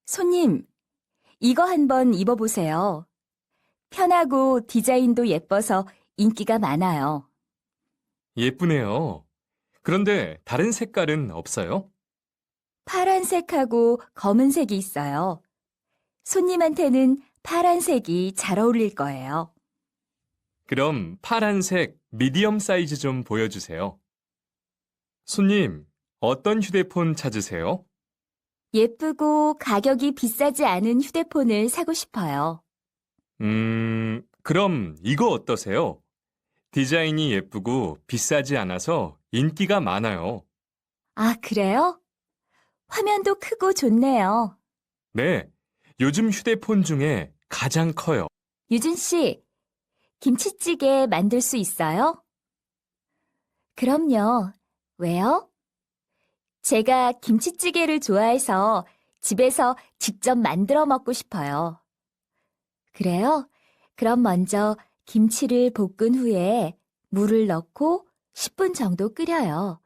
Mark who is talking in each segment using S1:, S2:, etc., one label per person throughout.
S1: 손님, 이거 한번 입어보세요. 편하고 디자인도 예뻐서 인기가 많아요.
S2: 예쁘네요. 그런데 다른 색깔은 없어요?
S1: 파란색하고 검은색이 있어요. 손님한테는 파란색이 잘 어울릴 거예요.
S2: 그럼 파란색 미디엄 사이즈 좀 보여주세요. 손님, 어떤 휴대폰 찾으세요?
S1: 예쁘고 가격이 비싸지 않은 휴대폰을 사고 싶어요.
S2: 그럼 이거 어떠세요? 디자인이 예쁘고 비싸지 않아서 인기가 많아요.
S1: 아, 그래요? 화면도 크고 좋네요.
S2: 네, 요즘 휴대폰 중에 가장 커요.
S1: 유진 씨, 김치찌개 만들 수 있어요? 그럼요. 왜요? 제가 김치찌개를 좋아해서 집에서 직접 만들어 먹고 싶어요. 그래요? 그럼 먼저 김치를 볶은 후에 물을 넣고 10분 정도 끓여요.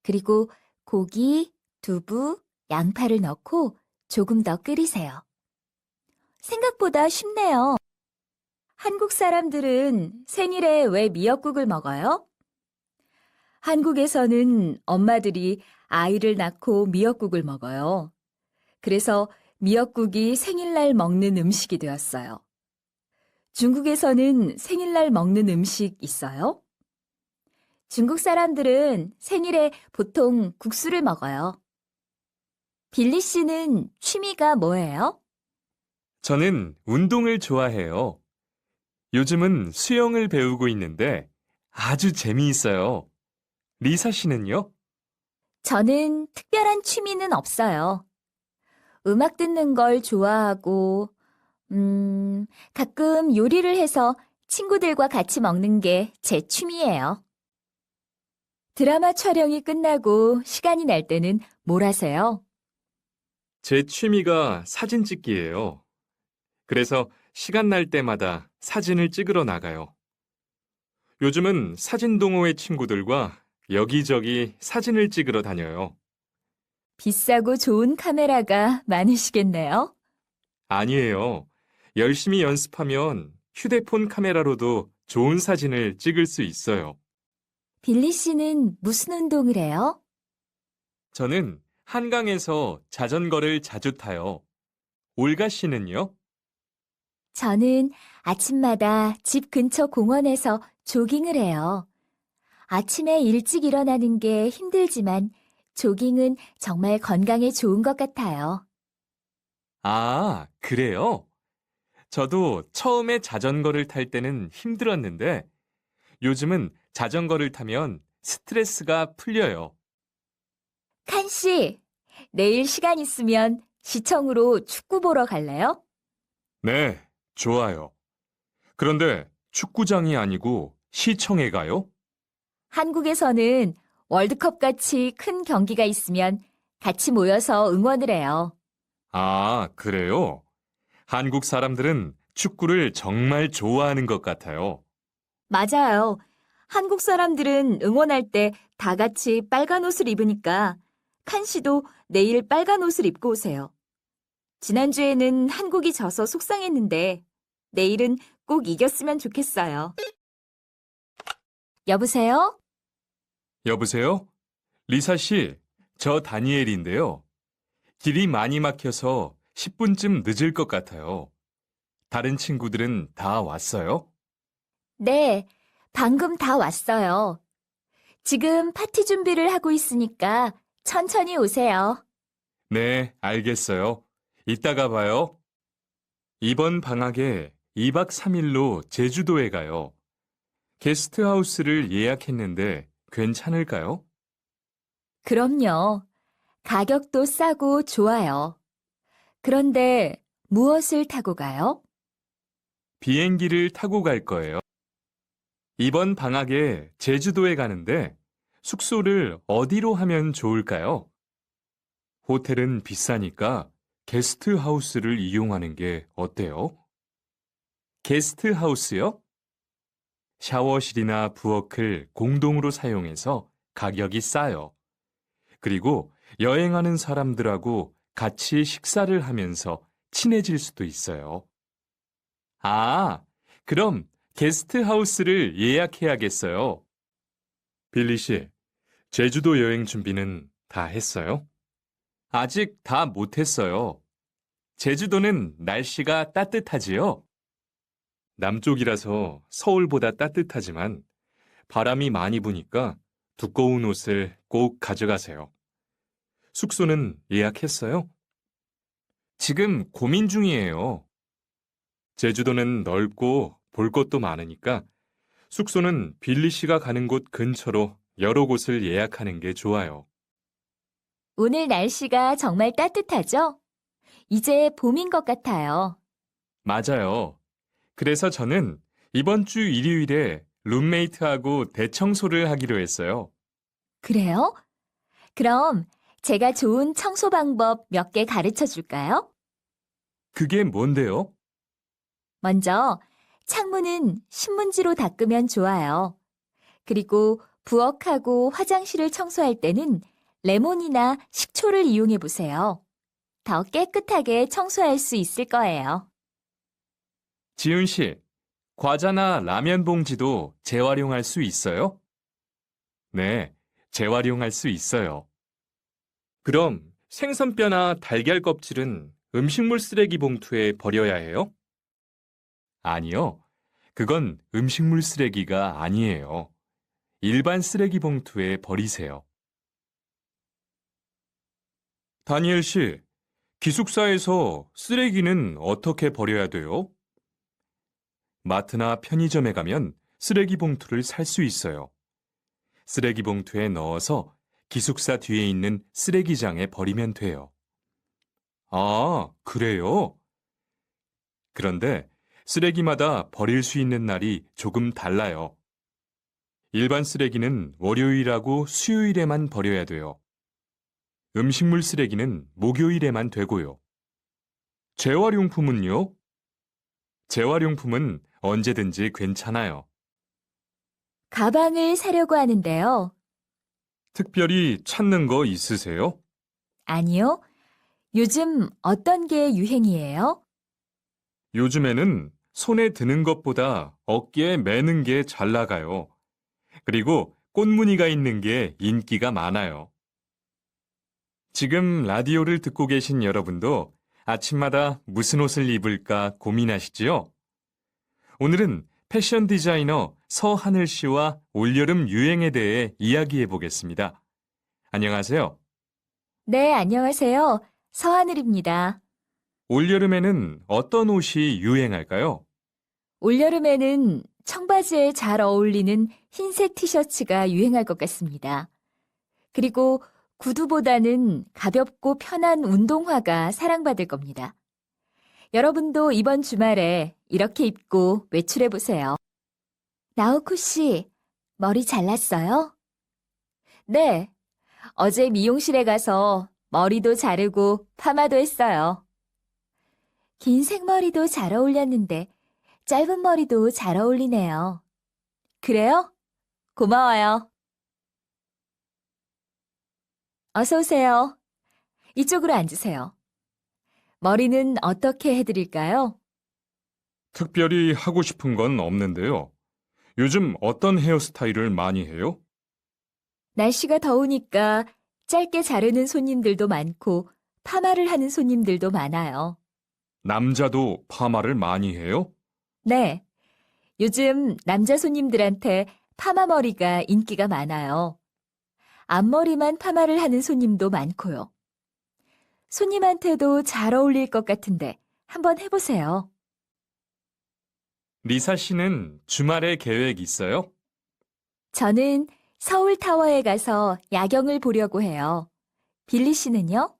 S1: 그리고 고기, 두부, 양파를 넣고 조금 더 끓이세요. 생각보다 쉽네요. 한국 사람들은 생일에 왜 미역국을 먹어요? 한국에서는 엄마들이 아이를 낳고 미역국을 먹어요. 그래서 미역국이 생일날 먹는 음식이 되었어요. 중국에서는 생일날 먹는 음식 있어요? 중국 사람들은 생일에 보통 국수를 먹어요. 빌리 씨는 취미가 뭐예요?
S2: 저는 운동을 좋아해요. 요즘은 수영을 배우고 있는데 아주 재미있어요. 리사 씨는요?
S1: 저는 특별한 취미는 없어요. 음악 듣는 걸 좋아하고, 가끔 요리를 해서 친구들과 같이 먹는 게 제 취미예요. 드라마 촬영이 끝나고 시간이 날 때는 뭘 하세요?
S2: 제 취미가 사진 찍기예요. 그래서 시간 날 때마다 사진을 찍으러 나가요. 요즘은 사진 동호회 친구들과 여기저기 사진을 찍으러 다녀요.
S1: 비싸고 좋은 카메라가 많으시겠네요.
S2: 아니에요. 열심히 연습하면 휴대폰 카메라로도 좋은 사진을 찍을 수 있어요.
S1: 빌리 씨는 무슨 운동을 해요?
S2: 저는 한강에서 자전거를 자주 타요. 올가 씨는요?
S1: 저는 아침마다 집 근처 공원에서 조깅을 해요. 아침에 일찍 일어나는 게 힘들지만 조깅은 정말 건강에 좋은 것 같아요.
S2: 아, 그래요? 저도 처음에 자전거를 탈 때는 힘들었는데 요즘은 자전거를 타면 스트레스가 풀려요.
S1: 칸 씨, 내일 시간 있으면 시청으로 축구 보러 갈래요?
S2: 네, 좋아요. 그런데 축구장이 아니고 시청에 가요?
S1: 한국에서는 월드컵 같이 큰 경기가 있으면 같이 모여서 응원을 해요.
S2: 아, 그래요? 한국 사람들은 축구를 정말 좋아하는 것 같아요.
S1: 맞아요. 한국 사람들은 응원할 때 다 같이 빨간 옷을 입으니까 칸 씨도 내일 빨간 옷을 입고 오세요. 지난주에는 한국이 져서 속상했는데 내일은 꼭 이겼으면 좋겠어요. 여보세요?
S2: 여보세요? 리사 씨, 저 다니엘인데요. 길이 많이 막혀서 10분쯤 늦을 것 같아요. 다른 친구들은 다 왔어요?
S1: 네, 방금 다 왔어요. 지금 파티 준비를 하고 있으니까 천천히 오세요.
S2: 네, 알겠어요. 이따가 봐요. 이번 방학에 2박 3일로 제주도에 가요. 게스트하우스를 예약했는데 괜찮을까요?
S1: 그럼요. 가격도 싸고 좋아요. 그런데 무엇을 타고 가요?
S2: 비행기를 타고 갈 거예요. 이번 방학에 제주도에 가는데 숙소를 어디로 하면 좋을까요? 호텔은 비싸니까 게스트하우스를 이용하는 게 어때요? 게스트하우스요? 샤워실이나 부엌을 공동으로 사용해서 가격이 싸요. 그리고 여행하는 사람들하고 같이 식사를 하면서 친해질 수도 있어요. 아, 그럼 게스트하우스를 예약해야겠어요. 빌리 씨, 제주도 여행 준비는 다 했어요? 아직 다 못했어요. 제주도는 날씨가 따뜻하지요? 남쪽이라서 서울보다 따뜻하지만 바람이 많이 부니까 두꺼운 옷을 꼭 가져가세요. 숙소는 예약했어요? 지금 고민 중이에요. 제주도는 넓고 볼 것도 많으니까 숙소는 빌리 씨가 가는 곳 근처로 여러 곳을 예약하는 게 좋아요.
S1: 오늘 날씨가 정말 따뜻하죠? 이제 봄인 것 같아요.
S2: 맞아요. 그래서 저는 이번 주 일요일에 룸메이트하고 대청소를 하기로 했어요.
S1: 그래요? 그럼 제가 좋은 청소 방법 몇 개 가르쳐 줄까요?
S2: 그게 뭔데요?
S1: 먼저 창문은 신문지로 닦으면 좋아요. 그리고 부엌하고 화장실을 청소할 때는 레몬이나 식초를 이용해 보세요. 더 깨끗하게 청소할 수 있을 거예요.
S2: 지훈 씨, 과자나 라면 봉지도 재활용할 수 있어요? 네, 재활용할 수 있어요. 그럼 생선뼈나 달걀 껍질은 음식물 쓰레기 봉투에 버려야 해요? 아니요. 그건 음식물 쓰레기가 아니에요. 일반 쓰레기 봉투에 버리세요. 다니엘 씨, 기숙사에서 쓰레기는 어떻게 버려야 돼요? 마트나 편의점에 가면 쓰레기 봉투를 살 수 있어요. 쓰레기 봉투에 넣어서 기숙사 뒤에 있는 쓰레기장에 버리면 돼요. 아, 그래요? 그런데 쓰레기마다 버릴 수 있는 날이 조금 달라요. 일반 쓰레기는 월요일하고 수요일에만 버려야 돼요. 음식물 쓰레기는 목요일에만 되고요. 재활용품은요? 재활용품은 언제든지 괜찮아요.
S1: 가방을 사려고 하는데요.
S2: 특별히 찾는 거 있으세요?
S1: 아니요. 요즘 어떤 게 유행이에요?
S2: 요즘에는 손에 드는 것보다 어깨에 매는 게 잘 나가요. 그리고 꽃무늬가 있는 게 인기가 많아요. 지금 라디오를 듣고 계신 여러분도 아침마다 무슨 옷을 입을까 고민하시지요? 오늘은 패션 디자이너 서하늘 씨와 올여름 유행에 대해 이야기해 보겠습니다. 안녕하세요.
S1: 네, 안녕하세요. 서하늘입니다.
S2: 올여름에는 어떤 옷이 유행할까요?
S1: 올여름에는 청바지에 잘 어울리는 흰색 티셔츠가 유행할 것 같습니다. 그리고 구두보다는 가볍고 편한 운동화가 사랑받을 겁니다. 여러분도 이번 주말에 이렇게 입고 외출해 보세요. 나우코 씨, 머리 잘랐어요? 네, 어제 미용실에 가서 머리도 자르고 파마도 했어요. 긴 생머리도 잘 어울렸는데 짧은 머리도 잘 어울리네요. 그래요? 고마워요. 어서 오세요. 이쪽으로 앉으세요. 머리는 어떻게 해드릴까요?
S2: 특별히 하고 싶은 건 없는데요. 요즘 어떤 헤어스타일을 많이 해요?
S1: 날씨가 더우니까 짧게 자르는 손님들도 많고 파마를 하는 손님들도 많아요.
S2: 남자도 파마를 많이 해요?
S1: 네, 요즘 남자 손님들한테 파마 머리가 인기가 많아요. 앞머리만 파마를 하는 손님도 많고요. 손님한테도 잘 어울릴 것 같은데 한번 해보세요.
S2: 리사 씨는 주말에 계획 있어요?
S1: 저는 서울타워에 가서 야경을 보려고 해요. 빌리 씨는요?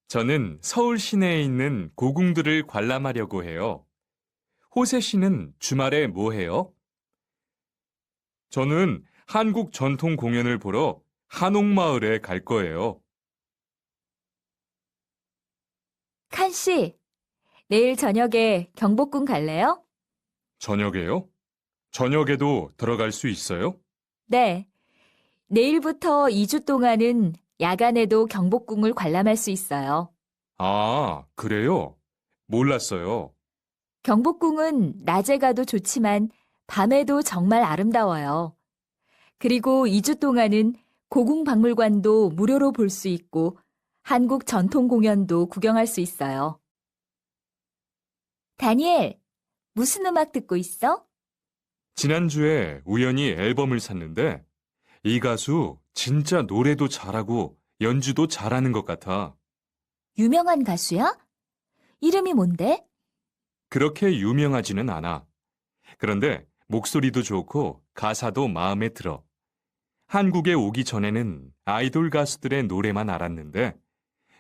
S2: 저는 서울 시내에 있는 고궁들을 관람하려고 해요. 호세 씨는 주말에 뭐 해요? 저는 한국 전통 공연을 보러 한옥마을에 갈 거예요.
S1: 칸 씨, 내일 저녁에 경복궁 갈래요?
S2: 저녁에요? 저녁에도 들어갈 수 있어요?
S1: 네. 내일부터 2주 동안은 야간에도 경복궁을 관람할 수 있어요.
S2: 아, 그래요? 몰랐어요.
S1: 경복궁은 낮에 가도 좋지만 밤에도 정말 아름다워요. 그리고 2주 동안은 고궁박물관도 무료로 볼 수 있고 한국 전통 공연도 구경할 수 있어요. 다니엘, 무슨 음악 듣고 있어?
S2: 지난주에 우연히 앨범을 샀는데 이 가수 진짜 노래도 잘하고 연주도 잘하는 것 같아.
S1: 유명한 가수야? 이름이 뭔데?
S2: 그렇게 유명하지는 않아. 그런데 목소리도 좋고 가사도 마음에 들어. 한국에 오기 전에는 아이돌 가수들의 노래만 알았는데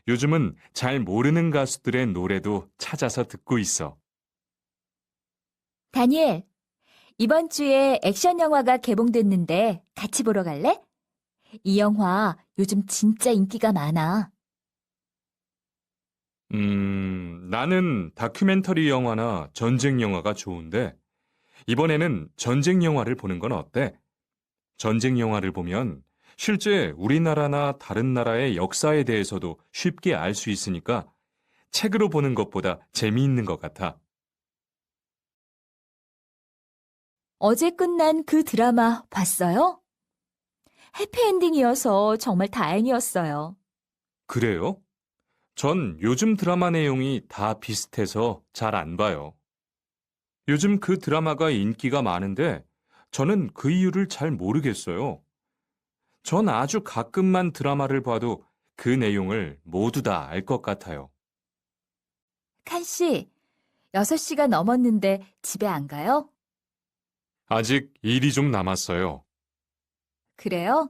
S2: 요즘은 잘 모르는 가수들의 노래도 찾아서 듣고 있어.
S1: 다니엘, 이번 주에 액션 영화가 개봉됐는데 같이 보러 갈래? 이 영화 요즘 진짜 인기가 많아.
S2: 나는 다큐멘터리 영화나 전쟁 영화가 좋은데 이번에는 전쟁 영화를 보는 건 어때? 전쟁 영화를 보면 실제 우리나라나 다른 나라의 역사에 대해서도 쉽게 알 수 있으니까 책으로 보는 것보다 재미있는 것 같아.
S1: 어제 끝난 그 드라마 봤어요? 해피엔딩이어서 정말 다행이었어요.
S2: 그래요? 전 요즘 드라마 내용이 다 비슷해서 잘 안 봐요. 요즘 그 드라마가 인기가 많은데 저는 그 이유를 잘 모르겠어요. 전 아주 가끔만 드라마를 봐도 그 내용을 모두 다 알 것 같아요.
S1: 칸 씨, 6시가 넘었는데 집에 안 가요?
S2: 아직 일이 좀 남았어요.
S1: 그래요?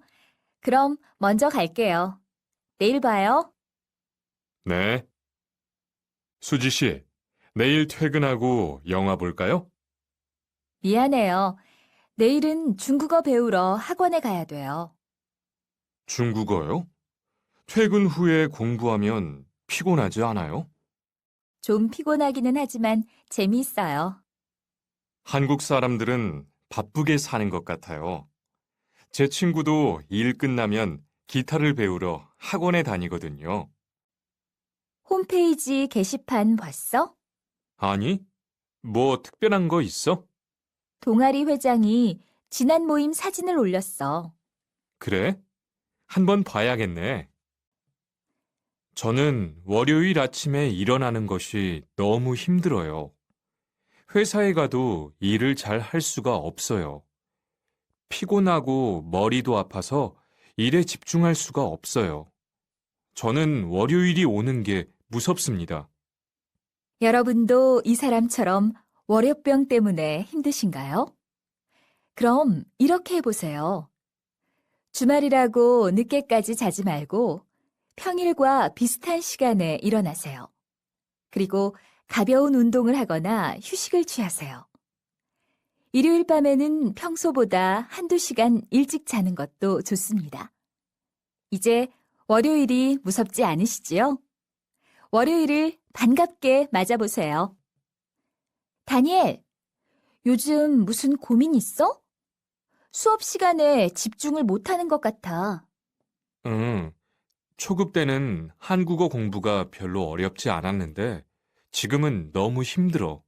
S1: 그럼 먼저 갈게요. 내일 봐요.
S2: 네. 수지 씨, 내일 퇴근하고 영화 볼까요?
S1: 미안해요. 내일은 중국어 배우러 학원에 가야 돼요.
S2: 중국어요? 퇴근 후에 공부하면 피곤하지 않아요?
S1: 좀 피곤하기는 하지만 재미있어요.
S2: 한국 사람들은 바쁘게 사는 것 같아요. 제 친구도 일 끝나면 기타를 배우러 학원에 다니거든요.
S1: 홈페이지 게시판 봤어?
S2: 아니, 뭐 특별한 거 있어?
S1: 동아리 회장이 지난 모임 사진을 올렸어.
S2: 그래? 한번 봐야겠네. 저는 월요일 아침에 일어나는 것이 너무 힘들어요. 회사에 가도 일을 잘 할 수가 없어요. 피곤하고 머리도 아파서 일에 집중할 수가 없어요. 저는 월요일이 오는 게 무섭습니다.
S1: 여러분도 이 사람처럼 월요병 때문에 힘드신가요? 그럼 이렇게 해보세요. 주말이라고 늦게까지 자지 말고 평일과 비슷한 시간에 일어나세요. 그리고 가벼운 운동을 하거나 휴식을 취하세요. 일요일 밤에는 평소보다 한두 시간 일찍 자는 것도 좋습니다. 이제 월요일이 무섭지 않으시지요? 월요일을 반갑게 맞아보세요. 다니엘, 요즘 무슨 고민 있어? 수업 시간에 집중을 못하는 것 같아.
S2: 응, 초급 때는 한국어 공부가 별로 어렵지 않았는데 지금은 너무 힘들어.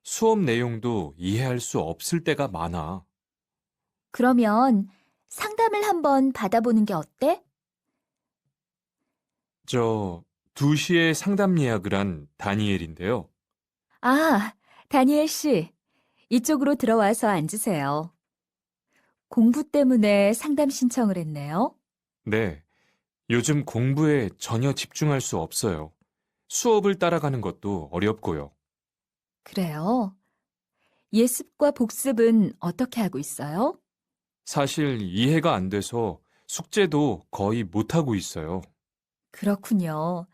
S2: 수업 내용도 이해할 수 없을 때가 많아.
S1: 그러면 상담을 한번 받아보는 게 어때?
S2: 2시에 상담 예약을 한 다니엘인데요.
S1: 아, 다니엘 씨, 이쪽으로 들어와서 앉으세요. 공부 때문에 상담 신청을 했네요.
S2: 네, 요즘 공부에 전혀 집중할 수 없어요. 수업을 따라가는 것도 어렵고요.
S1: 그래요? 예습과 복습은 어떻게 하고 있어요?
S2: 사실 이해가 안 돼서 숙제도 거의 못하고 있어요.
S1: 그렇군요.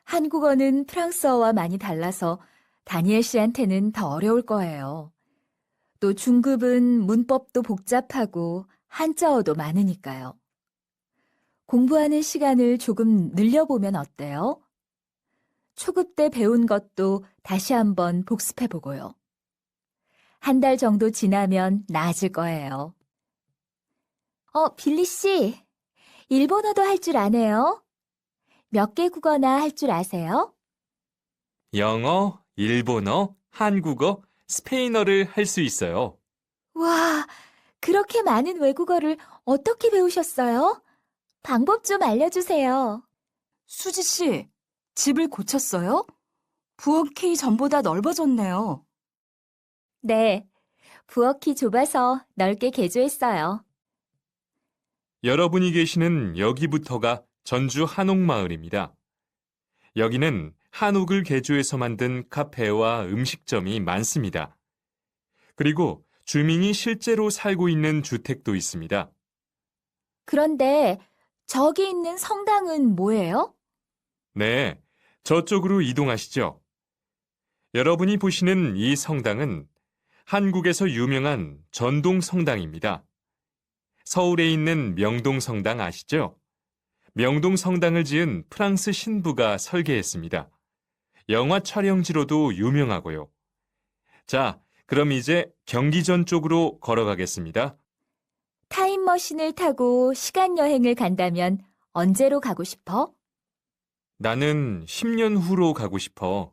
S1: 한국어는 프랑스어와 많이 달라서 다니엘 씨한테는 더 어려울 거예요. 또 중급은 문법도 복잡하고 한자어도 많으니까요. 공부하는 시간을 조금 늘려보면 어때요? 초급 때 배운 것도 다시 한번 복습해 보고요. 한 달 정도 지나면 나아질 거예요. 빌리 씨, 일본어도 할 줄 아네요? 몇 개 국어나 할 줄 아세요?
S2: 영어, 일본어, 한국어, 스페인어를 할 수 있어요.
S1: 와, 그렇게 많은 외국어를 어떻게 배우셨어요? 방법 좀 알려주세요.
S3: 수지 씨, 집을 고쳤어요? 부엌이 전보다 넓어졌네요.
S1: 네, 부엌이 좁아서 넓게 개조했어요.
S2: 여러분이 계시는 여기부터가 전주 한옥마을입니다. 여기는 한옥을 개조해서 만든 카페와 음식점이 많습니다. 그리고 주민이 실제로 살고 있는 주택도 있습니다.
S1: 그런데 저기 있는 성당은 뭐예요?
S2: 네, 저쪽으로 이동하시죠. 여러분이 보시는 이 성당은 한국에서 유명한 전동성당입니다. 서울에 있는 명동성당 아시죠? 명동성당을 지은 프랑스 신부가 설계했습니다. 영화 촬영지로도 유명하고요. 자, 그럼 이제 경기전 쪽으로 걸어가겠습니다.
S1: 타임머신을 타고 시간 여행을 간다면 언제로 가고 싶어?
S2: 나는 10년 후로 가고 싶어.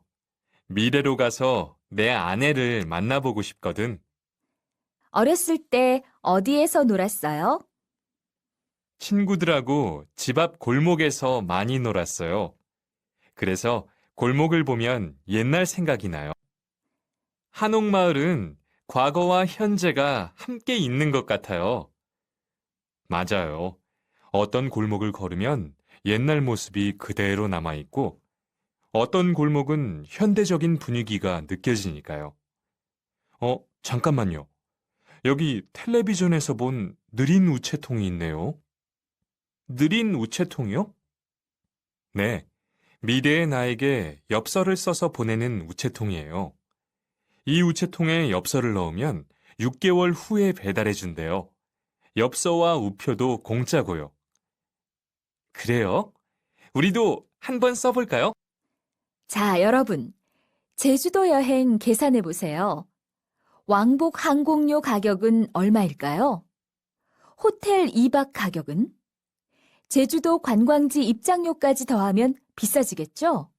S2: 미래로 가서 내 아내를 만나보고 싶거든.
S1: 어렸을 때 어디에서 놀았어요?
S2: 친구들하고 집 앞 골목에서 많이 놀았어요. 그래서 골목을 보면 옛날 생각이 나요. 한옥마을은 과거와 현재가 함께 있는 것 같아요. 맞아요. 어떤 골목을 걸으면 옛날 모습이 그대로 남아있고, 어떤 골목은 현대적인 분위기가 느껴지니까요. 잠깐만요. 여기 텔레비전에서 본 느린 우체통이 있네요. 느린 우체통이요? 네, 미래의 나에게 엽서를 써서 보내는 우체통이에요. 이 우체통에 엽서를 넣으면 6개월 후에 배달해준대요. 엽서와 우표도 공짜고요. 그래요? 우리도 한번 써볼까요?
S1: 자, 여러분. 제주도 여행 계산해 보세요. 왕복 항공료 가격은 얼마일까요? 호텔 2박 가격은? 제주도 관광지 입장료까지 더하면 비싸지겠죠?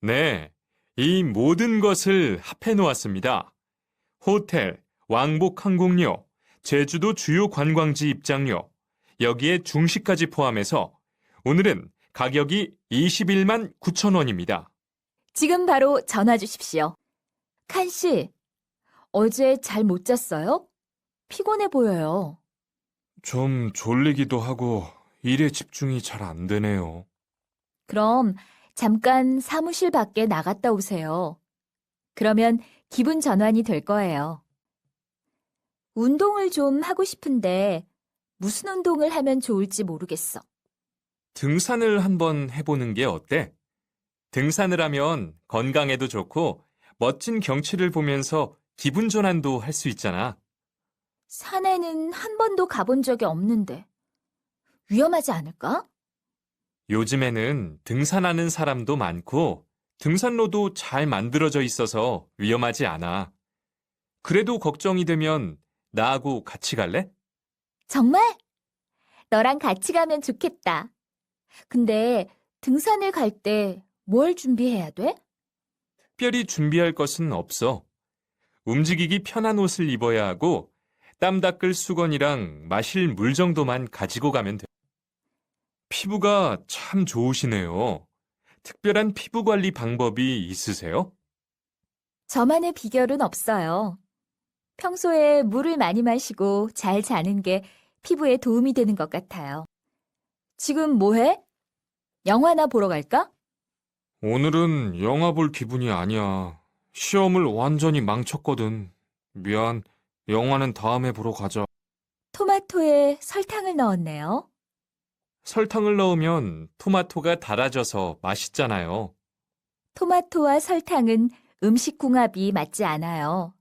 S2: 네, 이 모든 것을 합해 놓았습니다. 호텔, 왕복 항공료, 제주도 주요 관광지 입장료, 여기에 중식까지 포함해서 오늘은 가격이 21만 9천 원입니다.
S1: 지금 바로 전화 주십시오. 칸 씨, 어제 잘 못 잤어요? 피곤해 보여요.
S2: 좀 졸리기도 하고 일에 집중이 잘 안 되네요.
S1: 그럼 잠깐 사무실 밖에 나갔다 오세요. 그러면 기분 전환이 될 거예요. 운동을 좀 하고 싶은데 무슨 운동을 하면 좋을지 모르겠어.
S2: 등산을 한번 해보는 게 어때? 등산을 하면 건강에도 좋고 멋진 경치를 보면서 기분 전환도 할 수 있잖아.
S1: 산에는 한 번도 가본 적이 없는데 위험하지 않을까?
S2: 요즘에는 등산하는 사람도 많고 등산로도 잘 만들어져 있어서 위험하지 않아. 그래도 걱정이 되면 나하고 같이 갈래?
S1: 정말? 너랑 같이 가면 좋겠다. 근데 등산을 갈 때 뭘 준비해야 돼?
S2: 특별히 준비할 것은 없어. 움직이기 편한 옷을 입어야 하고 땀 닦을 수건이랑 마실 물 정도만 가지고 가면 돼. 피부가 참 좋으시네요. 특별한 피부 관리 방법이 있으세요?
S1: 저만의 비결은 없어요. 평소에 물을 많이 마시고 잘 자는 게 피부에 도움이 되는 것 같아요. 지금 뭐 해? 영화나 보러 갈까?
S2: 오늘은 영화 볼 기분이 아니야. 시험을 완전히 망쳤거든. 미안. 영화는 다음에 보러 가자.
S1: 토마토에 설탕을 넣었네요.
S2: 설탕을 넣으면 토마토가 달아져서 맛있잖아요.
S1: 토마토와 설탕은 음식 궁합이 맞지 않아요.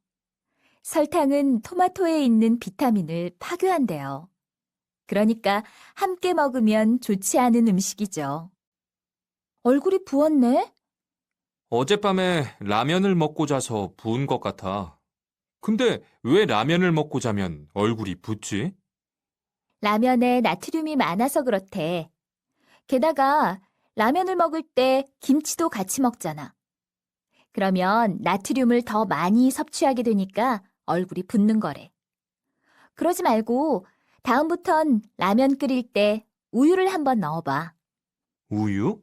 S1: 설탕은 토마토에 있는 비타민을 파괴한대요. 그러니까 함께 먹으면 좋지 않은 음식이죠. 얼굴이 부었네?
S2: 어젯밤에 라면을 먹고 자서 부은 것 같아. 근데 왜 라면을 먹고 자면 얼굴이 붓지?
S1: 라면에 나트륨이 많아서 그렇대. 게다가 라면을 먹을 때 김치도 같이 먹잖아. 그러면 나트륨을 더 많이 섭취하게 되니까 얼굴이 붓는 거래. 그러지 말고 다음부턴 라면 끓일 때 우유를 한번 넣어봐.
S2: 우유?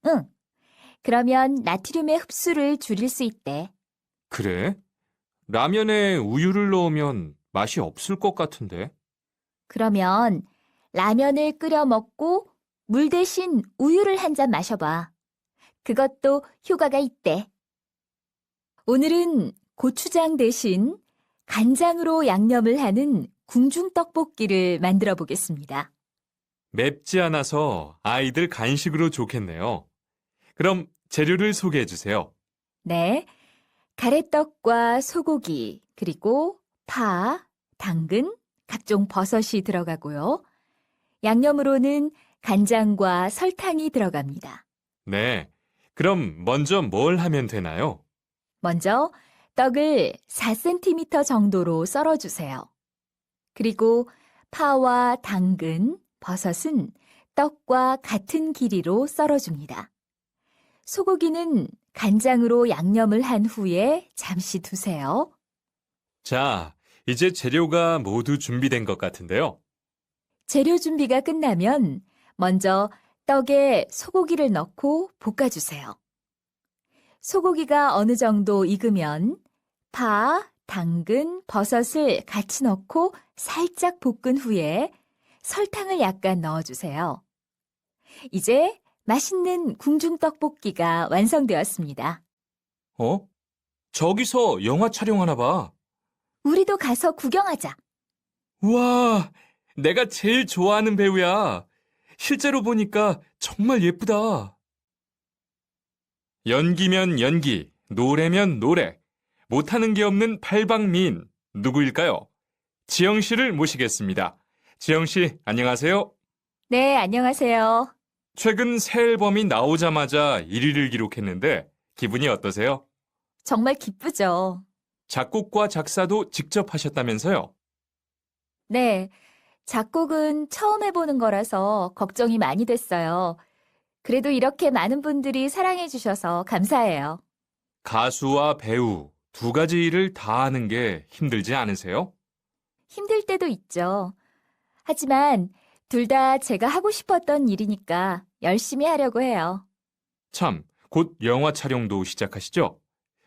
S1: 응. 그러면 나트륨의 흡수를 줄일 수 있대.
S2: 그래? 라면에 우유를 넣으면 맛이 없을 것 같은데.
S1: 그러면 라면을 끓여 먹고 물 대신 우유를 한 잔 마셔봐. 그것도 효과가 있대. 오늘은 고추장 대신 간장으로 양념을 하는 궁중떡볶이를 만들어 보겠습니다.
S2: 맵지 않아서 아이들 간식으로 좋겠네요. 그럼 재료를 소개해 주세요.
S1: 네. 가래떡과 소고기, 그리고 파, 당근, 각종 버섯이 들어가고요. 양념으로는 간장과 설탕이 들어갑니다.
S2: 네. 그럼 먼저 뭘 하면 되나요?
S1: 먼저 떡을 4cm 정도로 썰어주세요. 그리고 파와 당근, 버섯은 떡과 같은 길이로 썰어줍니다. 소고기는 간장으로 양념을 한 후에 잠시 두세요.
S2: 자, 이제 재료가 모두 준비된 것 같은데요.
S1: 재료 준비가 끝나면 먼저 떡에 소고기를 넣고 볶아주세요. 소고기가 어느 정도 익으면 파, 당근, 버섯을 같이 넣고 살짝 볶은 후에 설탕을 약간 넣어주세요. 이제 맛있는 궁중떡볶이가 완성되었습니다.
S2: 어? 저기서 영화 촬영하나 봐.
S1: 우리도 가서 구경하자.
S2: 우와, 내가 제일 좋아하는 배우야. 실제로 보니까 정말 예쁘다. 연기면 연기, 노래면 노래. 못하는 게 없는 팔방미인. 누구일까요? 지영 씨를 모시겠습니다. 지영 씨, 안녕하세요.
S1: 네, 안녕하세요.
S2: 최근 새 앨범이 나오자마자 1위를 기록했는데 기분이 어떠세요?
S1: 정말 기쁘죠?
S2: 작곡과 작사도 직접 하셨다면서요?
S1: 네, 작곡은 처음 해보는 거라서 걱정이 많이 됐어요. 그래도 이렇게 많은 분들이 사랑해 주셔서 감사해요.
S2: 가수와 배우 두 가지 일을 다 하는 게 힘들지 않으세요?
S1: 힘들 때도 있죠. 하지만 둘 다 제가 하고 싶었던 일이니까 열심히 하려고 해요.
S2: 참, 곧 영화 촬영도 시작하시죠?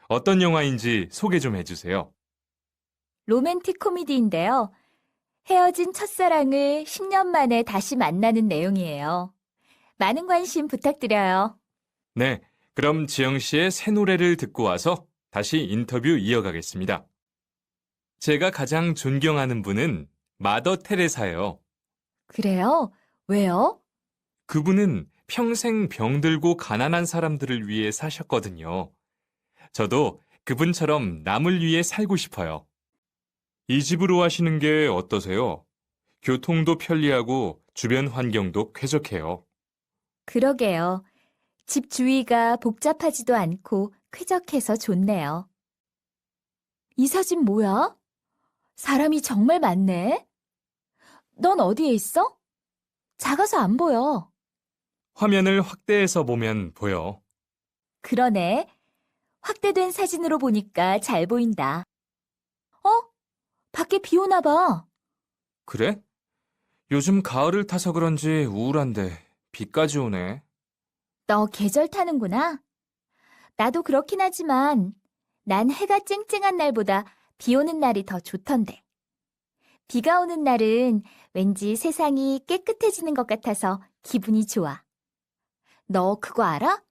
S2: 어떤 영화인지 소개 좀 해주세요.
S1: 로맨틱 코미디인데요. 헤어진 첫사랑을 10년 만에 다시 만나는 내용이에요. 많은 관심 부탁드려요.
S2: 네, 그럼 지영 씨의 새 노래를 듣고 와서 다시 인터뷰 이어가겠습니다. 제가 가장 존경하는 분은 마더 테레사예요.
S1: 그래요? 왜요?
S2: 그분은 평생 병들고 가난한 사람들을 위해 사셨거든요. 저도 그분처럼 남을 위해 살고 싶어요. 이 집으로 하시는 게 어떠세요? 교통도 편리하고 주변 환경도 쾌적해요.
S1: 그러게요. 집 주위가 복잡하지도 않고 쾌적해서 좋네요. 이 사진 뭐야? 사람이 정말 많네. 넌 어디에 있어? 작아서 안 보여.
S2: 화면을 확대해서 보면 보여.
S1: 그러네. 확대된 사진으로 보니까 잘 보인다. 어? 밖에 비 오나 봐.
S2: 그래? 요즘 가을을 타서 그런지 우울한데 비까지 오네.
S1: 너 계절 타는구나. 나도 그렇긴 하지만 난 해가 쨍쨍한 날보다 비 오는 날이 더 좋던데. 비가 오는 날은 왠지 세상이 깨끗해지는 것 같아서 기분이 좋아. 너 그거 알아?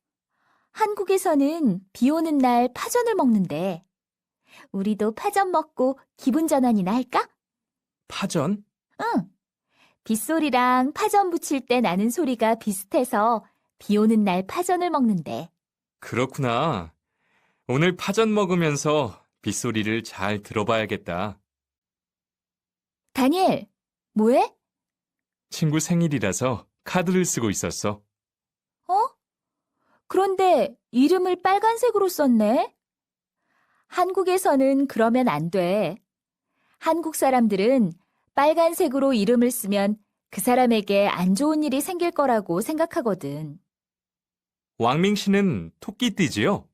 S1: 한국에서는 비 오는 날 파전을 먹는데. 우리도 파전 먹고 기분 전환이나 할까?
S2: 파전?
S1: 응. 빗소리랑 파전 부칠 때 나는 소리가 비슷해서 비 오는 날 파전을 먹는데.
S2: 그렇구나. 오늘 파전 먹으면서 빗소리를 잘 들어봐야겠다.
S1: 다니엘, 뭐해?
S2: 친구 생일이라서 카드를 쓰고 있었어.
S1: 어? 그런데 이름을 빨간색으로 썼네? 한국에서는 그러면 안 돼. 한국 사람들은 빨간색으로 이름을 쓰면 그 사람에게 안 좋은 일이 생길 거라고 생각하거든.
S2: 왕밍 씨는 토끼띠지요?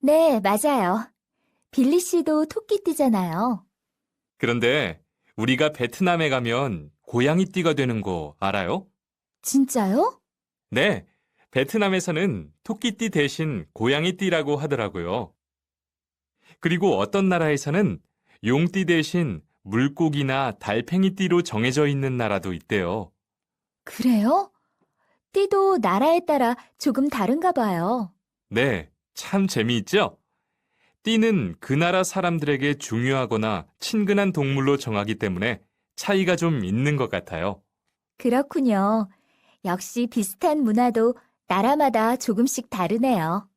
S1: 네, 맞아요. 빌리 씨도 토끼띠잖아요.
S2: 그런데 우리가 베트남에 가면 고양이띠가 되는 거 알아요?
S1: 진짜요?
S2: 네, 베트남에서는 토끼띠 대신 고양이띠라고 하더라고요. 그리고 어떤 나라에서는 용띠 대신 물고기나 달팽이띠로 정해져 있는 나라도 있대요.
S1: 그래요? 띠도 나라에 따라 조금 다른가 봐요.
S2: 네, 참 재미있죠? 띠는 그 나라 사람들에게 중요하거나 친근한 동물로 정하기 때문에 차이가 좀 있는 것 같아요.
S1: 그렇군요. 역시 비슷한 문화도 나라마다 조금씩 다르네요.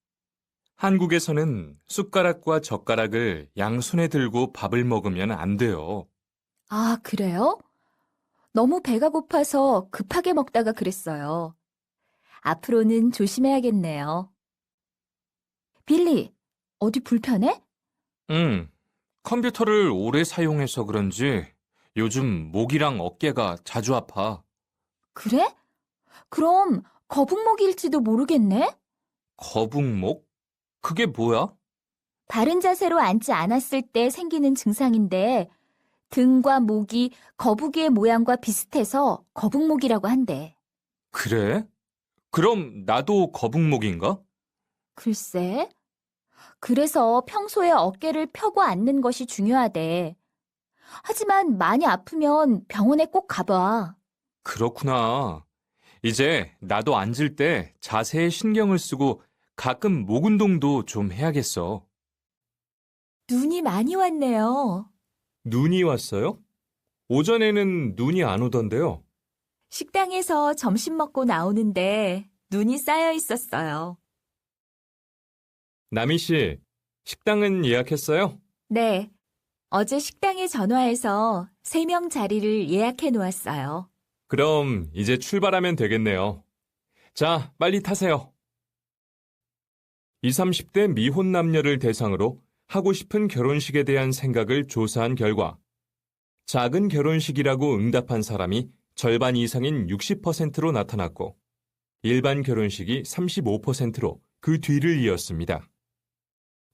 S2: 한국에서는 숟가락과 젓가락을 양손에 들고 밥을 먹으면 안 돼요.
S1: 아, 그래요? 너무 배가 고파서 급하게 먹다가 그랬어요. 앞으로는 조심해야겠네요. 빌리, 어디 불편해?
S2: 컴퓨터를 오래 사용해서 그런지 요즘 목이랑 어깨가 자주 아파.
S1: 그래? 그럼 거북목일지도 모르겠네?
S2: 거북목? 그게 뭐야?
S1: 바른 자세로 앉지 않았을 때 생기는 증상인데 등과 목이 거북이의 모양과 비슷해서 거북목이라고 한대.
S2: 그래? 그럼 나도 거북목인가?
S1: 글쎄. 그래서 평소에 어깨를 펴고 앉는 것이 중요하대. 하지만 많이 아프면 병원에 꼭 가봐.
S2: 그렇구나. 이제 나도 앉을 때 자세에 신경을 쓰고 가끔 목 운동도 좀 해야겠어.
S1: 눈이 많이 왔네요.
S2: 눈이 왔어요? 오전에는 눈이 안 오던데요.
S1: 식당에서 점심 먹고 나오는데 눈이 쌓여 있었어요.
S2: 나미 씨, 식당은 예약했어요?
S1: 네. 어제 식당에 전화해서 3명 자리를 예약해 놓았어요.
S2: 그럼 이제 출발하면 되겠네요. 자, 빨리 타세요. 20, 30대 미혼 남녀를 대상으로 하고 싶은 결혼식에 대한 생각을 조사한 결과 작은 결혼식이라고 응답한 사람이 절반 이상인 60%로 나타났고 일반 결혼식이 35%로 그 뒤를 이었습니다.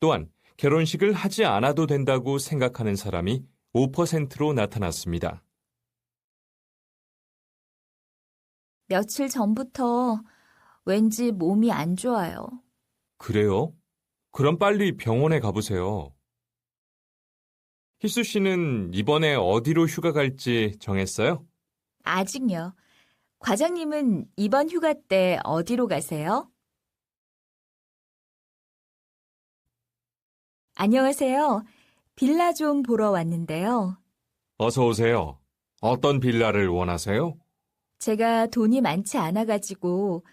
S2: 또한 결혼식을 하지 않아도 된다고 생각하는 사람이 5%로 나타났습니다.
S1: 며칠 전부터 왠지 몸이 안 좋아요.
S2: 그래요? 그럼 빨리 병원에 가보세요. 희수 씨는 이번에 어디로 휴가 갈지 정했어요?
S1: 아직요. 과장님은 이번 휴가 때 어디로 가세요? 안녕하세요. 빌라 좀 보러 왔는데요.
S2: 어서 오세요. 어떤 빌라를 원하세요?
S1: 제가 돈이 많지 않아가지고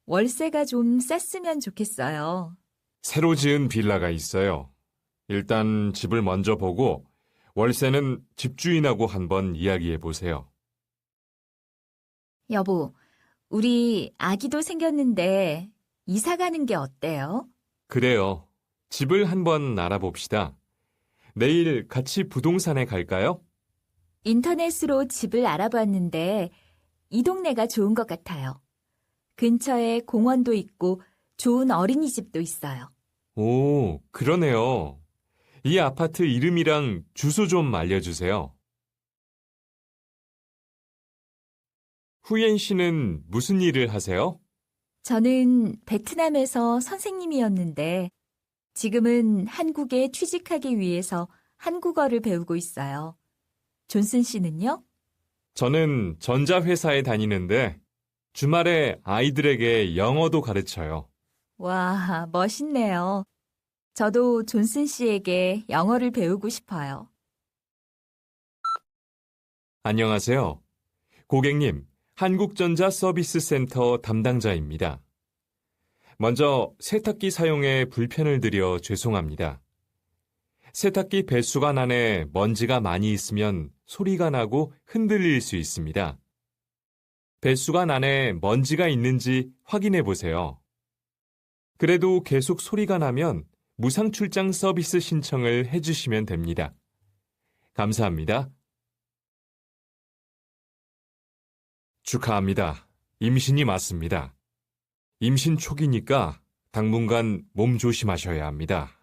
S1: 월세가 좀 쌌으면 좋겠어요.
S2: 새로 지은 빌라가 있어요. 일단 집을 먼저 보고 월세는 집주인하고 한번 이야기해 보세요.
S1: 여보, 우리 아기도 생겼는데 이사 가는 게 어때요?
S2: 그래요. 집을 한번 알아봅시다. 내일 같이 부동산에 갈까요?
S1: 인터넷으로 집을 알아봤는데 이 동네가 좋은 것 같아요. 근처에 공원도 있고 좋은 어린이집도 있어요.
S2: 오, 그러네요. 이 아파트 이름이랑 주소 좀 알려주세요. 후옌 씨는 무슨 일을 하세요?
S1: 저는 베트남에서 선생님이었는데 지금은 한국에 취직하기 위해서 한국어를 배우고 있어요. 존슨 씨는요?
S2: 저는 전자회사에 다니는데 주말에 아이들에게 영어도 가르쳐요.
S1: 와, 멋있네요. 저도 존슨 씨에게 영어를 배우고 싶어요.
S2: 안녕하세요. 고객님, 한국전자 서비스 센터 담당자입니다. 먼저 세탁기 사용에 불편을 드려 죄송합니다. 세탁기 배수관 안에 먼지가 많이 있으면 소리가 나고 흔들릴 수 있습니다. 배수관 안에 먼지가 있는지 확인해 보세요. 그래도 계속 소리가 나면 무상출장 서비스 신청을 해주시면 됩니다. 감사합니다. 축하합니다. 임신이 맞습니다. 임신 초기니까 당분간 몸 조심하셔야 합니다.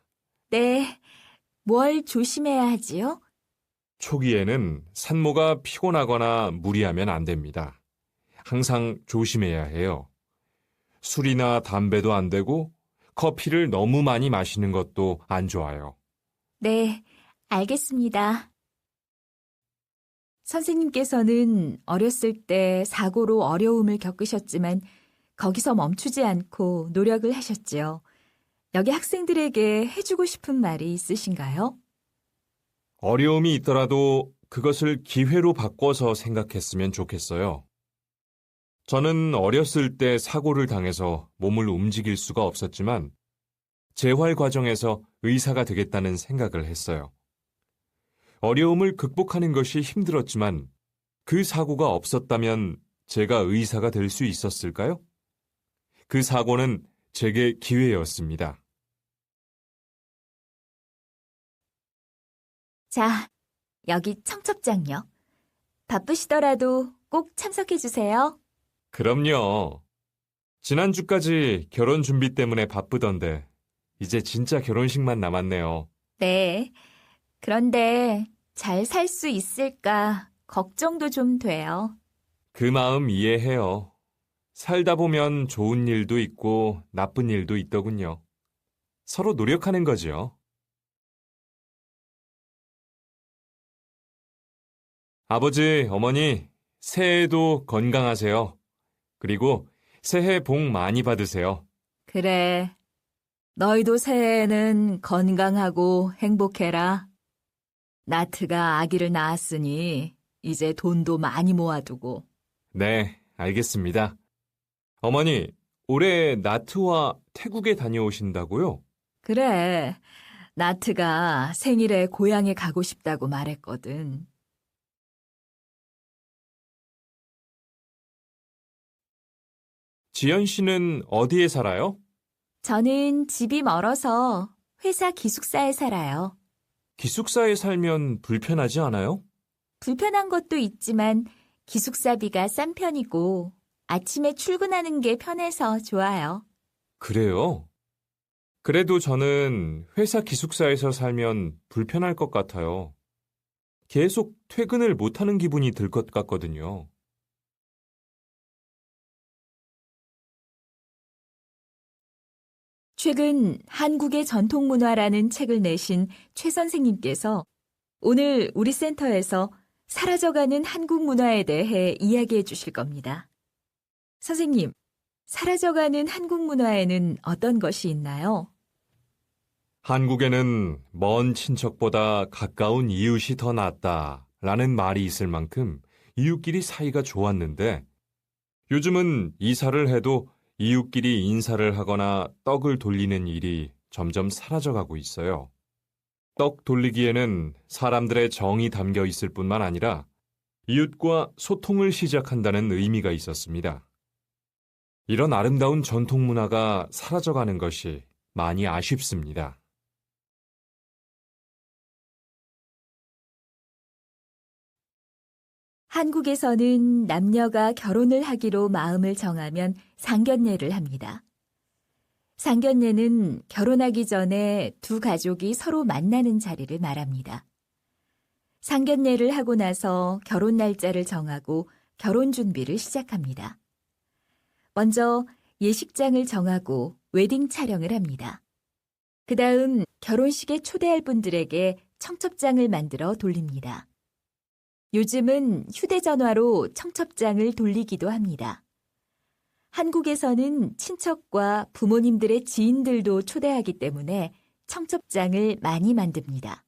S1: 네, 뭘 조심해야 하지요?
S2: 초기에는 산모가 피곤하거나 무리하면 안 됩니다. 항상 조심해야 해요. 술이나 담배도 안 되고 커피를 너무 많이 마시는 것도 안 좋아요.
S1: 네, 알겠습니다. 선생님께서는 어렸을 때 사고로 어려움을 겪으셨지만 거기서 멈추지 않고 노력을 하셨지요. 여기 학생들에게 해주고 싶은 말이 있으신가요?
S2: 어려움이 있더라도 그것을 기회로 바꿔서 생각했으면 좋겠어요. 저는 어렸을 때 사고를 당해서 몸을 움직일 수가 없었지만 재활 과정에서 의사가 되겠다는 생각을 했어요. 어려움을 극복하는 것이 힘들었지만 그 사고가 없었다면 제가 의사가 될 수 있었을까요? 그 사고는 제게 기회였습니다.
S1: 자, 여기 청첩장요. 바쁘시더라도 꼭 참석해 주세요.
S2: 그럼요. 지난주까지 결혼 준비 때문에 바쁘던데 이제 진짜 결혼식만 남았네요.
S1: 네. 그런데 잘 살 수 있을까 걱정도 좀 돼요.
S2: 그 마음 이해해요. 살다 보면 좋은 일도 있고 나쁜 일도 있더군요. 서로 노력하는 거죠. 아버지, 어머니, 새해에도 건강하세요. 그리고 새해 복 많이 받으세요.
S1: 그래. 너희도 새해에는 건강하고 행복해라. 나트가 아기를 낳았으니 이제 돈도 많이 모아두고.
S2: 네, 알겠습니다. 어머니, 올해 나트와 태국에 다녀오신다고요?
S1: 그래. 나트가 생일에 고향에 가고 싶다고 말했거든.
S2: 지연 씨는 어디에 살아요?
S1: 저는 집이 멀어서 회사 기숙사에 살아요.
S2: 기숙사에 살면 불편하지 않아요?
S1: 불편한 것도 있지만 기숙사비가 싼 편이고 아침에 출근하는 게 편해서 좋아요.
S2: 그래요? 그래도 저는 회사 기숙사에서 살면 불편할 것 같아요. 계속 퇴근을 못하는 기분이 들 것 같거든요.
S1: 최근 한국의 전통문화라는 책을 내신 최 선생님께서 오늘 우리 센터에서 사라져가는 한국 문화에 대해 이야기해 주실 겁니다. 선생님, 사라져가는 한국 문화에는 어떤 것이 있나요?
S2: 한국에는 먼 친척보다 가까운 이웃이 더 낫다라는 말이 있을 만큼 이웃끼리 사이가 좋았는데 요즘은 이사를 해도 이웃끼리 인사를 하거나 떡을 돌리는 일이 점점 사라져가고 있어요. 떡 돌리기에는 사람들의 정이 담겨 있을 뿐만 아니라 이웃과 소통을 시작한다는 의미가 있었습니다. 이런 아름다운 전통 문화가 사라져가는 것이 많이 아쉽습니다.
S1: 한국에서는 남녀가 결혼을 하기로 마음을 정하면 상견례를 합니다. 상견례는 결혼하기 전에 두 가족이 서로 만나는 자리를 말합니다. 상견례를 하고 나서 결혼 날짜를 정하고 결혼 준비를 시작합니다. 먼저 예식장을 정하고 웨딩 촬영을 합니다. 그 다음 결혼식에 초대할 분들에게 청첩장을 만들어 돌립니다. 요즘은 휴대전화로 청첩장을 돌리기도 합니다. 한국에서는 친척과 부모님들의 지인들도 초대하기 때문에 청첩장을 많이 만듭니다.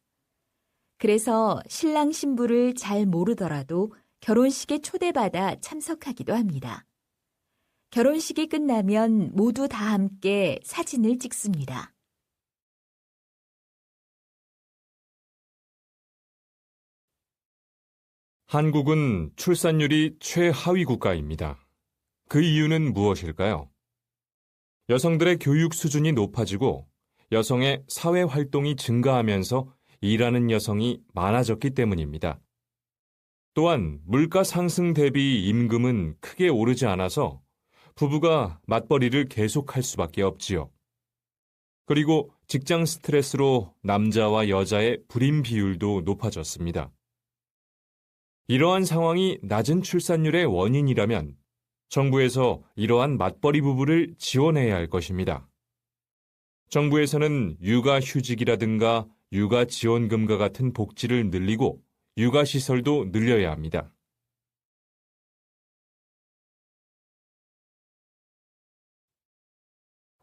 S1: 그래서 신랑 신부를 잘 모르더라도 결혼식에 초대받아 참석하기도 합니다. 결혼식이 끝나면 모두 다 함께 사진을 찍습니다.
S2: 한국은 출산율이 최하위 국가입니다. 그 이유는 무엇일까요? 여성들의 교육 수준이 높아지고 여성의 사회 활동이 증가하면서 일하는 여성이 많아졌기 때문입니다. 또한 물가 상승 대비 임금은 크게 오르지 않아서 부부가 맞벌이를 계속할 수밖에 없지요. 그리고 직장 스트레스로 남자와 여자의 불임 비율도 높아졌습니다. 이러한 상황이 낮은 출산율의 원인이라면 정부에서 이러한 맞벌이 부부를 지원해야 할 것입니다. 정부에서는 육아휴직이라든가 육아지원금과 같은 복지를 늘리고 육아시설도 늘려야 합니다.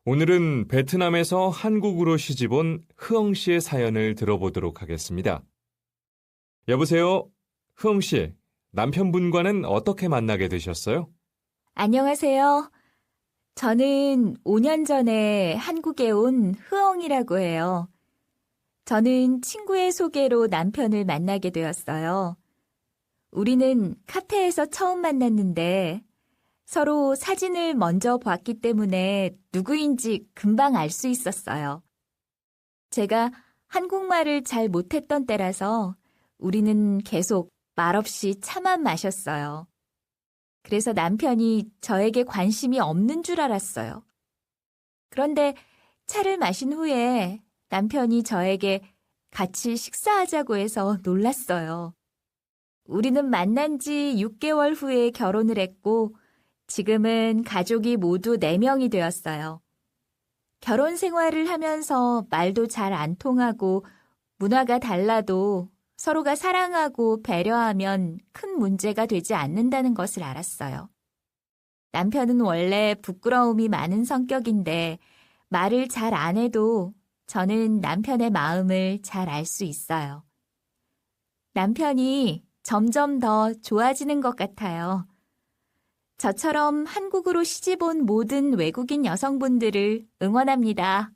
S2: 오늘은 베트남에서 한국으로 시집온 흐엉 씨의 사연을 들어보도록 하겠습니다. 여보세요? 흐엉 씨, 남편분과는 어떻게 만나게 되셨어요?
S1: 안녕하세요. 저는 5년 전에 한국에 온 흐엉이라고 해요. 저는 친구의 소개로 남편을 만나게 되었어요. 우리는 카페에서 처음 만났는데 서로 사진을 먼저 봤기 때문에 누구인지 금방 알 수 있었어요. 제가 한국말을 잘 못했던 때라서 우리는 계속 말없이 차만 마셨어요. 그래서 남편이 저에게 관심이 없는 줄 알았어요. 그런데 차를 마신 후에 남편이 저에게 같이 식사하자고 해서 놀랐어요. 우리는 만난 지 6개월 후에 결혼을 했고 지금은 가족이 모두 4명이 되었어요. 결혼 생활을 하면서 말도 잘 안 통하고 문화가 달라도 서로가 사랑하고 배려하면 큰 문제가 되지 않는다는 것을 알았어요. 남편은 원래 부끄러움이 많은 성격인데 말을 잘 안 해도 저는 남편의 마음을 잘 알 수 있어요. 남편이 점점 더 좋아지는 것 같아요. 저처럼 한국으로 시집온 모든 외국인 여성분들을 응원합니다.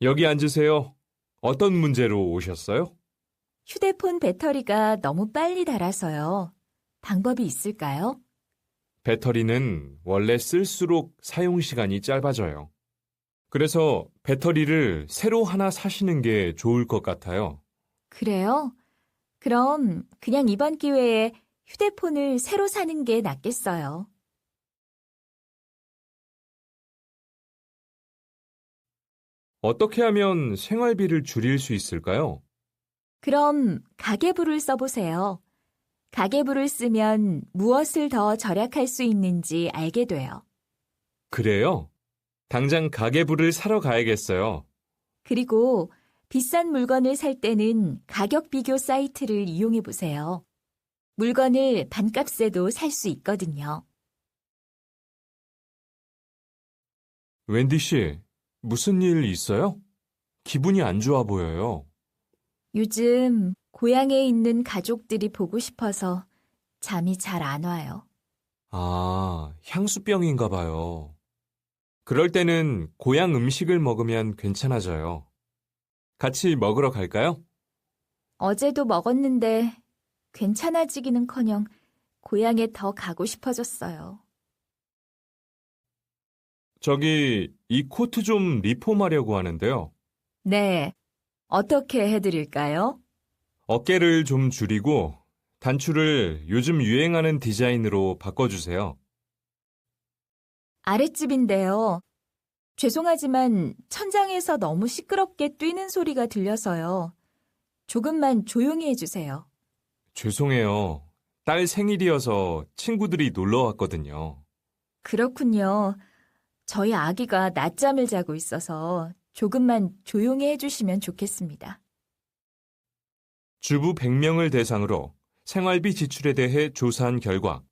S2: 여기 앉으세요. 어떤 문제로 오셨어요?
S1: 휴대폰 배터리가 너무 빨리 닳아서요. 방법이 있을까요?
S2: 배터리는 원래 쓸수록 사용 시간이 짧아져요. 그래서 배터리를 새로 하나 사시는 게 좋을 것 같아요.
S1: 그래요? 그럼 그냥 이번 기회에 휴대폰을 새로 사는 게 낫겠어요.
S2: 어떻게 하면 생활비를 줄일 수 있을까요?
S1: 그럼 가계부를 써보세요. 가계부를 쓰면 무엇을 더 절약할 수 있는지 알게 돼요.
S2: 그래요? 당장 가계부를 사러 가야겠어요.
S1: 그리고 비싼 물건을 살 때는 가격 비교 사이트를 이용해 보세요. 물건을 반값에도 살 수 있거든요.
S2: 웬디 씨, 무슨 일 있어요? 기분이 안 좋아 보여요.
S1: 요즘 고향에 있는 가족들이 보고 싶어서 잠이 잘 안 와요.
S2: 아, 향수병인가 봐요. 그럴 때는 고향 음식을 먹으면 괜찮아져요. 같이 먹으러 갈까요?
S1: 어제도 먹었는데 괜찮아지기는커녕 고향에 더 가고 싶어졌어요.
S2: 저기, 이 코트 좀 리폼하려고 하는데요.
S1: 네, 어떻게 해드릴까요?
S2: 어깨를 좀 줄이고 단추를 요즘 유행하는 디자인으로 바꿔주세요.
S1: 아랫집인데요. 죄송하지만 천장에서 너무 시끄럽게 뛰는 소리가 들려서요. 조금만 조용히 해주세요.
S2: 죄송해요. 딸 생일이어서 친구들이 놀러 왔거든요.
S1: 그렇군요. 저희 아기가 낮잠을 자고 있어서 조금만 조용히 해주시면 좋겠습니다.
S2: 주부 100명을 대상으로 생활비 지출에 대해 조사한 결과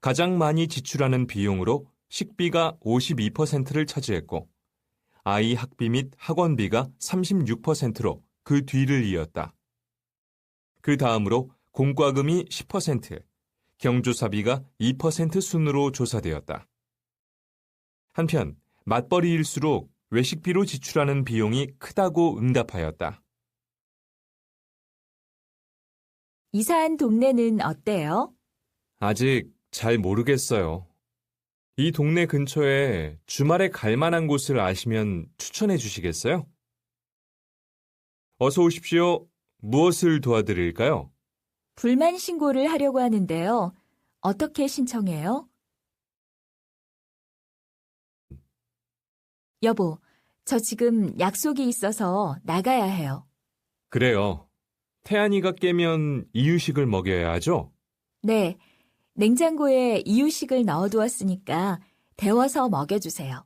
S2: 가장 많이 지출하는 비용으로 식비가 52%를 차지했고 아이 학비 및 학원비가 36%로 그 뒤를 이었다. 그 다음으로 공과금이 10%, 경조사비가 2% 순으로 조사되었다. 한편 맞벌이일수록 외식비로 지출하는 비용이 크다고 응답하였다.
S1: 이사한 동네는 어때요?
S2: 아직 잘 모르겠어요. 이 동네 근처에 주말에 갈 만한 곳을 아시면 추천해 주시겠어요? 어서 오십시오. 무엇을 도와드릴까요?
S1: 불만 신고를 하려고 하는데요. 어떻게 신청해요? 여보, 저 지금 약속이 있어서 나가야 해요.
S2: 그래요. 태안이가 깨면 이유식을 먹여야 하죠?
S1: 네, 냉장고에 이유식을 넣어두었으니까 데워서 먹여주세요.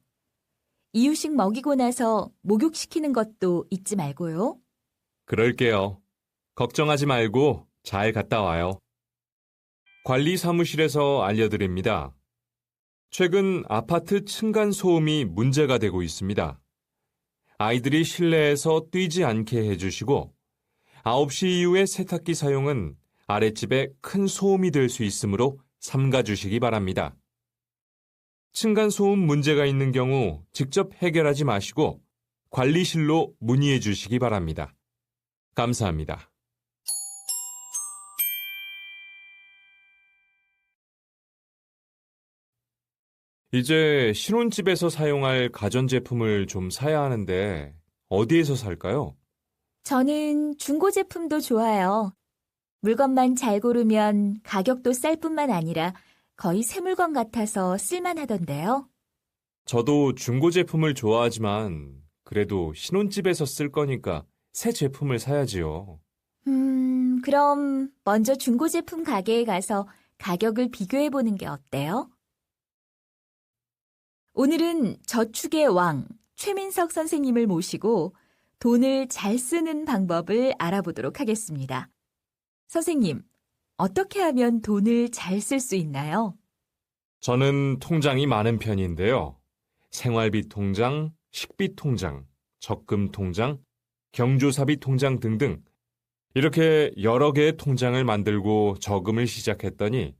S1: 이유식 먹이고 나서 목욕시키는 것도 잊지 말고요.
S2: 그럴게요. 걱정하지 말고 잘 갔다 와요. 관리 사무실에서 알려드립니다. 최근 아파트 층간 소음이 문제가 되고 있습니다. 아이들이 실내에서 뛰지 않게 해주시고 9시 이후에 세탁기 사용은 아랫집에 큰 소음이 될 수 있으므로 삼가주시기 바랍니다. 층간 소음 문제가 있는 경우 직접 해결하지 마시고 관리실로 문의해 주시기 바랍니다. 감사합니다. 이제 신혼집에서 사용할 가전제품을 좀 사야 하는데 어디에서 살까요?
S1: 저는 중고 제품도 좋아요. 물건만 잘 고르면 가격도 쌀 뿐만 아니라 거의 새 물건 같아서 쓸만하던데요.
S2: 저도 중고 제품을 좋아하지만 그래도 신혼집에서 쓸 거니까 새 제품을 사야지요.
S1: 그럼 먼저 중고 제품 가게에 가서 가격을 비교해 보는 게 어때요? 오늘은 저축의 왕 최민석 선생님을 모시고 돈을 잘 쓰는 방법을 알아보도록 하겠습니다. 선생님, 어떻게 하면 돈을 잘 쓸 수 있나요?
S2: 저는 통장이 많은 편인데요. 생활비 통장, 식비 통장, 적금 통장, 경조사비 통장 등등 이렇게 여러 개의 통장을 만들고 저금을 시작했더니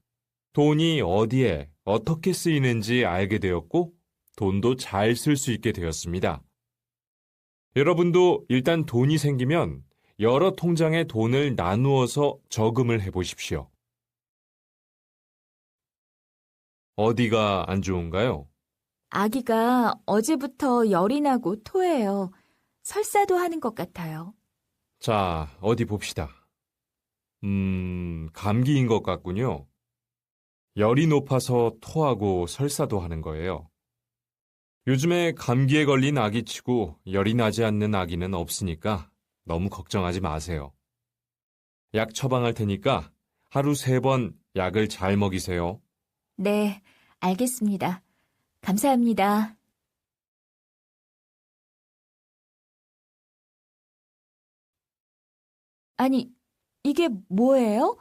S2: 돈이 어디에 어떻게 쓰이는지 알게 되었고 돈도 잘 쓸 수 있게 되었습니다. 여러분도 일단 돈이 생기면 여러 통장에 돈을 나누어서 저금을 해보십시오. 어디가 안 좋은가요?
S1: 아기가 어제부터 열이 나고 토해요. 설사도 하는 것 같아요.
S2: 자, 어디 봅시다. 감기인 것 같군요. 열이 높아서 토하고 설사도 하는 거예요. 요즘에 감기에 걸린 아기치고 열이 나지 않는 아기는 없으니까 너무 걱정하지 마세요. 약 처방할 테니까 하루 3번 약을 잘 먹이세요.
S1: 네, 알겠습니다. 감사합니다. 아니, 이게 뭐예요?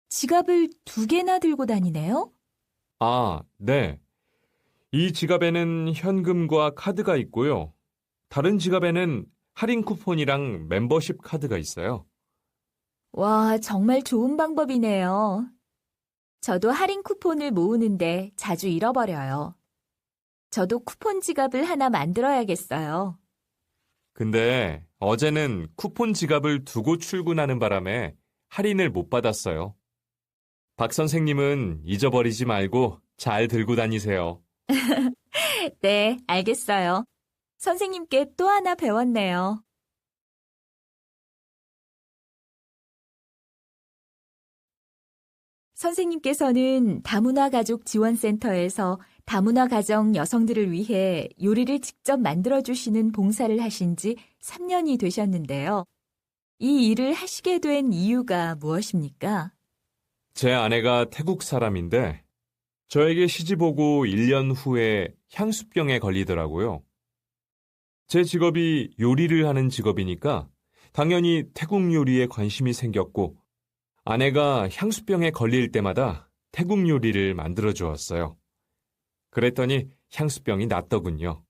S1: 지갑을 2개나 들고 다니네요?
S2: 아, 네. 이 지갑에는 현금과 카드가 있고요. 다른 지갑에는 할인 쿠폰이랑 멤버십 카드가 있어요.
S1: 와, 정말 좋은 방법이네요. 저도 할인 쿠폰을 모으는데 자주 잃어버려요. 저도 쿠폰 지갑을 하나 만들어야겠어요.
S2: 근데 어제는 쿠폰 지갑을 두고 출근하는 바람에 할인을 못 받았어요. 박 선생님은 잊어버리지 말고 잘 들고 다니세요.
S1: 네, 알겠어요. 선생님께 또 하나 배웠네요. 선생님께서는 다문화 가족 지원센터에서 다문화 가정 여성들을 위해 요리를 직접 만들어주시는 봉사를 하신 지 3년이 되셨는데요. 이 일을 하시게 된 이유가 무엇입니까?
S2: 제 아내가 태국 사람인데 저에게 시집 오고 1년 후에 향수병에 걸리더라고요. 제 직업이 요리를 하는 직업이니까 당연히 태국 요리에 관심이 생겼고 아내가 향수병에 걸릴 때마다 태국 요리를 만들어 주었어요. 그랬더니 향수병이 낫더군요.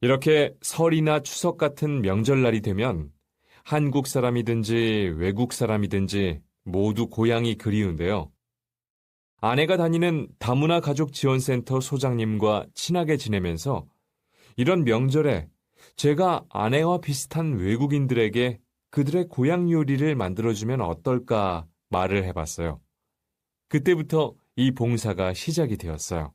S2: 이렇게 설이나 추석 같은 명절날이 되면 한국 사람이든지 외국 사람이든지 모두 고향이 그리운데요. 아내가 다니는 다문화 가족 지원센터 소장님과 친하게 지내면서 이런 명절에 제가 아내와 비슷한 외국인들에게 그들의 고향 요리를 만들어주면 어떨까 말을 해봤어요. 그때부터 이 봉사가 시작이 되었어요.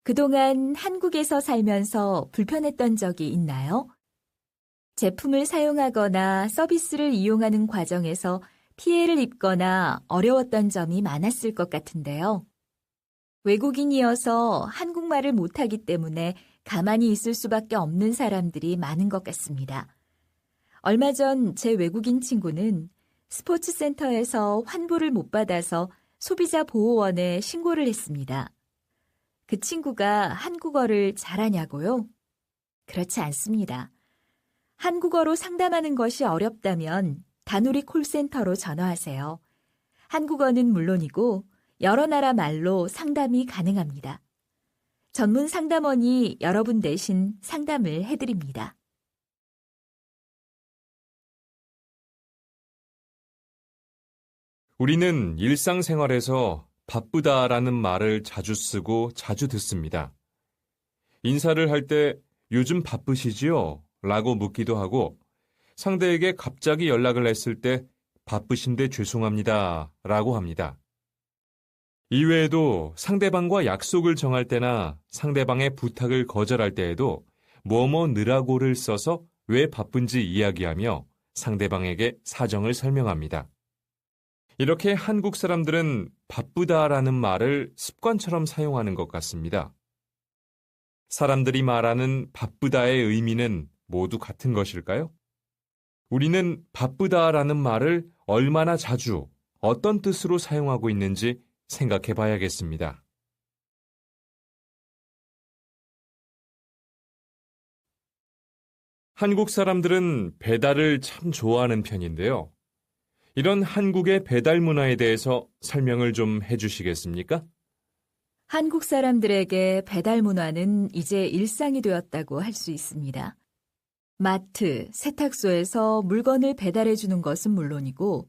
S1: 그동안 한국에서 살면서 불편했던 적이 있나요? 제품을 사용하거나 서비스를 이용하는 과정에서 피해를 입거나 어려웠던 점이 많았을 것 같은데요. 외국인이어서 한국말을 못하기 때문에 가만히 있을 수밖에 없는 사람들이 많은 것 같습니다. 얼마 전 제 외국인 친구는 스포츠센터에서 환불을 못 받아서 소비자 보호원에 신고를 했습니다. 그 친구가 한국어를 잘하냐고요? 그렇지 않습니다. 한국어로 상담하는 것이 어렵다면 다누리 콜센터로 전화하세요. 한국어는 물론이고 여러 나라 말로 상담이 가능합니다. 전문 상담원이 여러분 대신 상담을 해드립니다.
S2: 우리는 일상생활에서 바쁘다라는 말을 자주 쓰고 자주 듣습니다. 인사를 할 때 요즘 바쁘시지요? 라고 묻기도 하고 상대에게 갑자기 연락을 했을 때 바쁘신데 죄송합니다. 라고 합니다. 이외에도 상대방과 약속을 정할 때나 상대방의 부탁을 거절할 때에도 뭐뭐 느라고를 써서 왜 바쁜지 이야기하며 상대방에게 사정을 설명합니다. 이렇게 한국 사람들은 바쁘다라는 말을 습관처럼 사용하는 것 같습니다. 사람들이 말하는 바쁘다의 의미는 모두 같은 것일까요? 우리는 바쁘다라는 말을 얼마나 자주, 어떤 뜻으로 사용하고 있는지 생각해 봐야겠습니다. 한국 사람들은 배달을 참 좋아하는 편인데요. 이런 한국의 배달 문화에 대해서 설명을 좀 해주시겠습니까?
S1: 한국 사람들에게 배달 문화는 이제 일상이 되었다고 할 수 있습니다. 마트, 세탁소에서 물건을 배달해 주는 것은 물론이고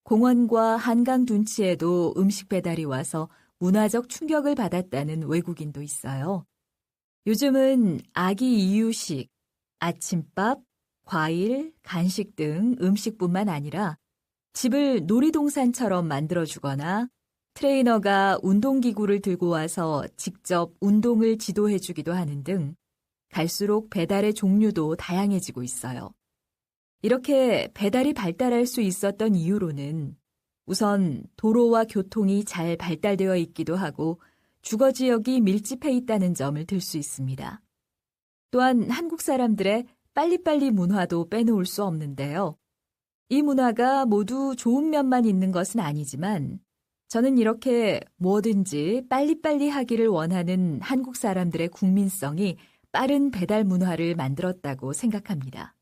S1: 공원과 한강 둔치에도 음식 배달이 와서 문화적 충격을 받았다는 외국인도 있어요. 요즘은 아기 이유식, 아침밥, 과일, 간식 등 음식뿐만 아니라 집을 놀이동산처럼 만들어주거나 트레이너가 운동기구를 들고 와서 직접 운동을 지도해주기도 하는 등 갈수록 배달의 종류도 다양해지고 있어요. 이렇게 배달이 발달할 수 있었던 이유로는 우선 도로와 교통이 잘 발달되어 있기도 하고 주거 지역이 밀집해 있다는 점을 들 수 있습니다. 또한 한국 사람들의 빨리빨리 문화도 빼놓을 수 없는데요. 이 문화가 모두 좋은 면만 있는 것은 아니지만 저는 이렇게 뭐든지 빨리빨리 하기를 원하는 한국 사람들의 국민성이 빠른 배달 문화를 만들었다고 생각합니다.